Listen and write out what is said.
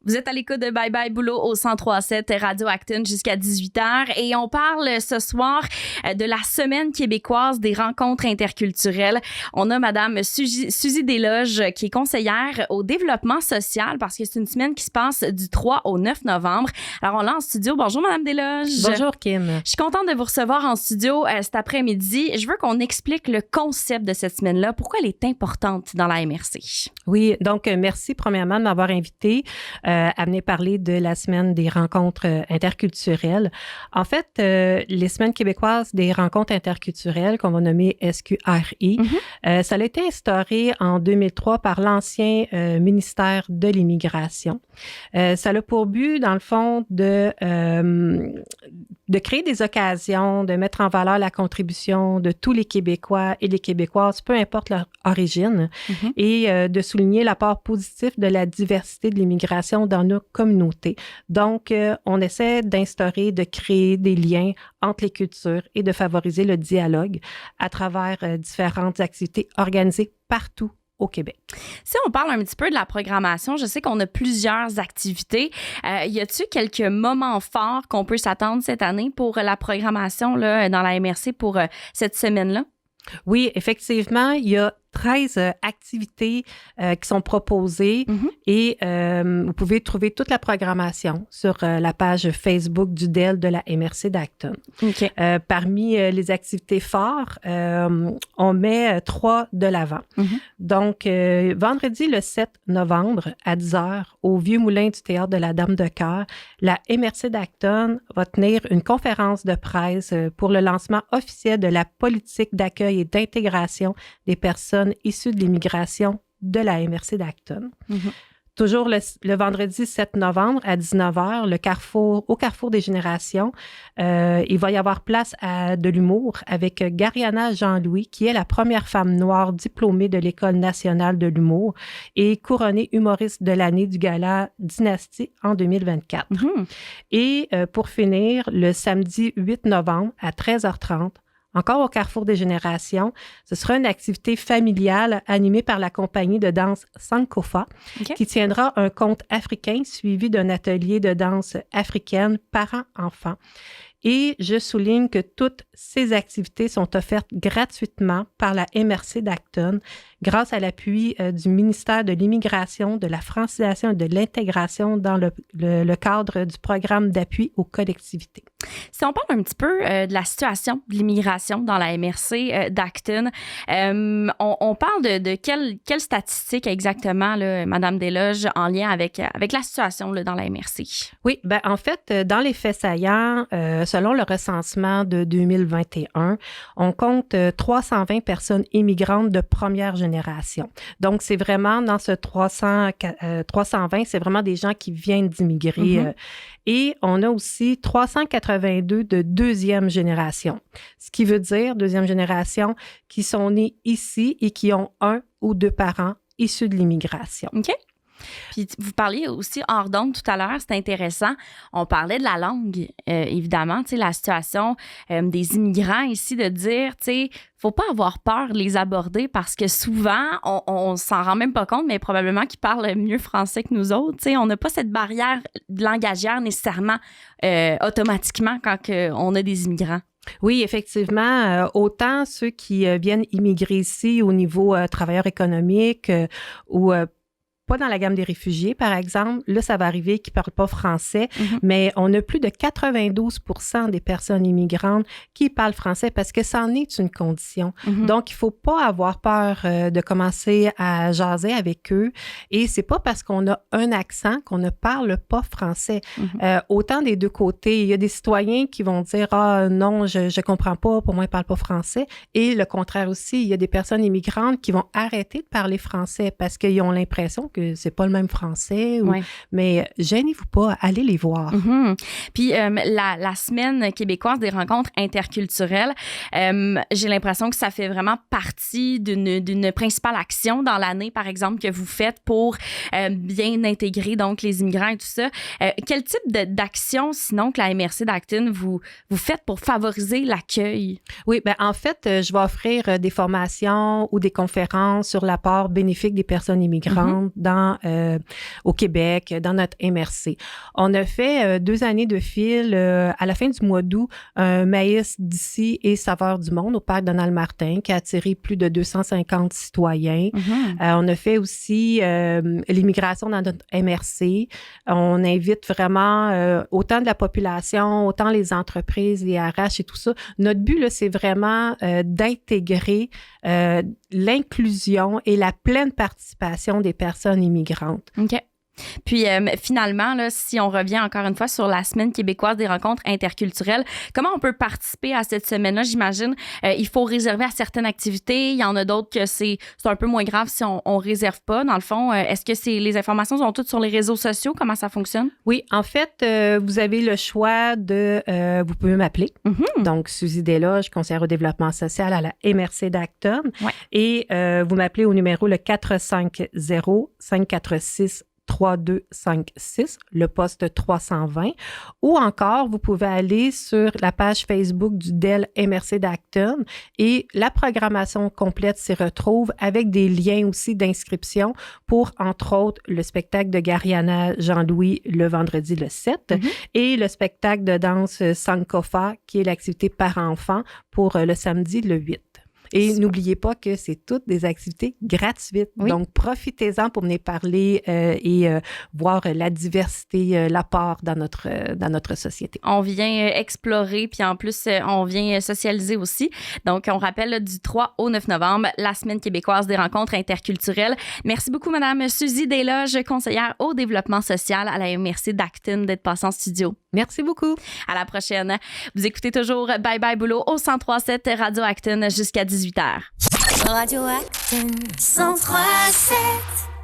Vous êtes à l'écoute de Bye Bye Boulot au 103.7 Radio Acton jusqu'à 18h et on parle ce soir de la Semaine québécoise des rencontres interculturelles. On a Madame Suzy Desloges qui est conseillère au développement social parce que c'est une semaine qui se passe du 3 au 9 novembre. Alors on l'a en studio. Bonjour Madame Desloges. Bonjour Kim. Je suis contente de vous recevoir en studio cet après-midi. Je veux qu'on explique le concept de cette semaine-là, pourquoi elle est importante dans la MRC. Oui, donc merci premièrement de m'avoir invitée à venir parler de la Semaine des rencontres interculturelles. En fait, les Semaines québécoises des rencontres interculturelles, qu'on va nommer SQRI, ça a été instauré en 2003 par l'ancien ministère de l'Immigration. Ça a pour but, dans le fond, de créer des occasions, de mettre en valeur la contribution de tous les Québécois et les Québécoises, peu importe leur origine, et de souligner l'apport positif de la diversité de l'immigration dans nos communautés. Donc, on essaie d'instaurer, de créer des liens entre les cultures et de favoriser le dialogue à travers différentes activités organisées partout au Québec. Si on parle un petit peu de la programmation, je sais qu'on a plusieurs activités. Y a-t-il quelques moments forts qu'on peut s'attendre cette année pour la programmation là, dans la MRC pour cette semaine-là? Oui, effectivement, il y a 13 activités qui sont proposées et vous pouvez trouver toute la programmation sur la page Facebook du DEL de la MRC d'Acton. Okay. Parmi les activités phares, on met 3 de l'avant. Donc, vendredi le 7 novembre à 10h au Vieux Moulin du Théâtre de la Dame de Cœur, la MRC d'Acton va tenir une conférence de presse pour le lancement officiel de la politique d'accueil et d'intégration des personnes issues de l'immigration de la MRC d'Acton. Toujours le vendredi 7 novembre à 19h, au Carrefour des Générations, il va y avoir place à de l'humour avec Gariana Jean-Louis, qui est la première femme noire diplômée de l'École nationale de l'humour et couronnée humoriste de l'année du gala Dynastie en 2024. Et pour finir, le samedi 8 novembre à 13h30, encore au Carrefour des Générations, ce sera une activité familiale animée par la compagnie de danse Sankofa, qui tiendra un conte africain suivi d'un atelier de danse africaine parents-enfants. Et je souligne que toutes ces activités sont offertes gratuitement par la MRC d'Acton grâce à l'appui du ministère de l'Immigration, de la francisation et de l'intégration dans le cadre du programme d'appui aux collectivités. Si on parle un petit peu de la situation de l'immigration dans la MRC d'Acton, on parle de quelle statistique exactement, là, Madame Desloges, en lien avec la situation là, dans la MRC? Oui, ben en fait, dans les faits saillants, selon le recensement de 2021, on compte 320 personnes immigrantes de première génération. Donc, c'est vraiment dans ce 320, c'est vraiment des gens qui viennent d'immigrer. Et on a aussi 382 de deuxième génération. Ce qui veut dire, deuxième génération, qui sont nés ici et qui ont 1 ou 2 parents issus de l'immigration. OK. Puis vous parliez aussi hors d'onde tout à l'heure, c'est intéressant. On parlait de la langue, évidemment, tu sais, la situation des immigrants ici, de dire, tu sais, faut pas avoir peur de les aborder parce que souvent, on s'en rend même pas compte, mais probablement qu'ils parlent mieux français que nous autres. Tu sais, on n'a pas cette barrière langagière nécessairement automatiquement quand on a des immigrants. Oui, effectivement, autant ceux qui viennent immigrer ici au niveau travailleurs économiques ou pas dans la gamme des réfugiés, par exemple. Là, ça va arriver qu'ils ne parlent pas français, mais on a plus de 92% des personnes immigrantes qui parlent français parce que c'en est une condition. Donc, il ne faut pas avoir peur de commencer à jaser avec eux. Et c'est pas parce qu'on a un accent qu'on ne parle pas français. Autant des deux côtés. Il y a des citoyens qui vont dire « Ah non, je ne comprends pas, pour moi, ils ne parlent pas français. » Et le contraire aussi, il y a des personnes immigrantes qui vont arrêter de parler français parce qu'ils ont l'impression que c'est pas le même français. Mais gênez-vous pas, allez les voir. Puis la Semaine québécoise des rencontres interculturelles, j'ai l'impression que ça fait vraiment partie d'une principale action dans l'année, par exemple, que vous faites pour bien intégrer donc les immigrants et tout ça. Quel type d'action, sinon, que la MRC d'Acton vous faites pour favoriser l'accueil? Oui, ben en fait, je vais offrir des formations ou des conférences sur l'apport bénéfique des personnes immigrantes au Québec, dans notre MRC. On a fait 2 années de fil à la fin du mois d'août, un maïs d'ici et saveur du monde au parc Donald Martin qui a attiré plus de 250 citoyens. On a fait aussi l'immigration dans notre MRC. On invite vraiment autant de la population, autant les entreprises, les RH et tout ça. Notre but, là, c'est vraiment d'intégrer l'inclusion et la pleine participation des personnes immigrantes. OK. Puis finalement, là, si on revient encore une fois sur la Semaine québécoise des rencontres interculturelles, comment on peut participer à cette semaine-là? J'imagine il faut réserver à certaines activités. Il y en a d'autres que c'est un peu moins grave si on réserve pas. Dans le fond, est-ce que les informations sont toutes sur les réseaux sociaux? Comment ça fonctionne? Oui, en fait, vous avez le choix de... vous pouvez m'appeler. Donc, Suzy Desloges, conseillère au développement social à la MRC d'Acton. Ouais. Et vous m'appelez au numéro le 450-546 3256, le poste 320, ou encore, vous pouvez aller sur la page Facebook du DEL MRC d'Acton et la programmation complète s'y retrouve avec des liens aussi d'inscription pour, entre autres, le spectacle de Gariana Jean-Louis le vendredi le 7 et le spectacle de danse Sankofa, qui est l'activité par enfant pour le samedi le 8. Et n'oubliez pas que c'est toutes des activités gratuites. Oui. Donc, profitez-en pour venir parler et voir la diversité, l'apport dans notre société. On vient explorer, puis en plus, on vient socialiser aussi. Donc, on rappelle là, du 3 au 9 novembre, la Semaine québécoise des rencontres interculturelles. Merci beaucoup, Madame Suzy Desloges, conseillère au développement social à la MRC d'Acton, d'être passée en studio. Merci beaucoup. À la prochaine. Vous écoutez toujours Bye Bye Boulot au 103.7 Radio Acton jusqu'à 18h. Radio Acton 103.7.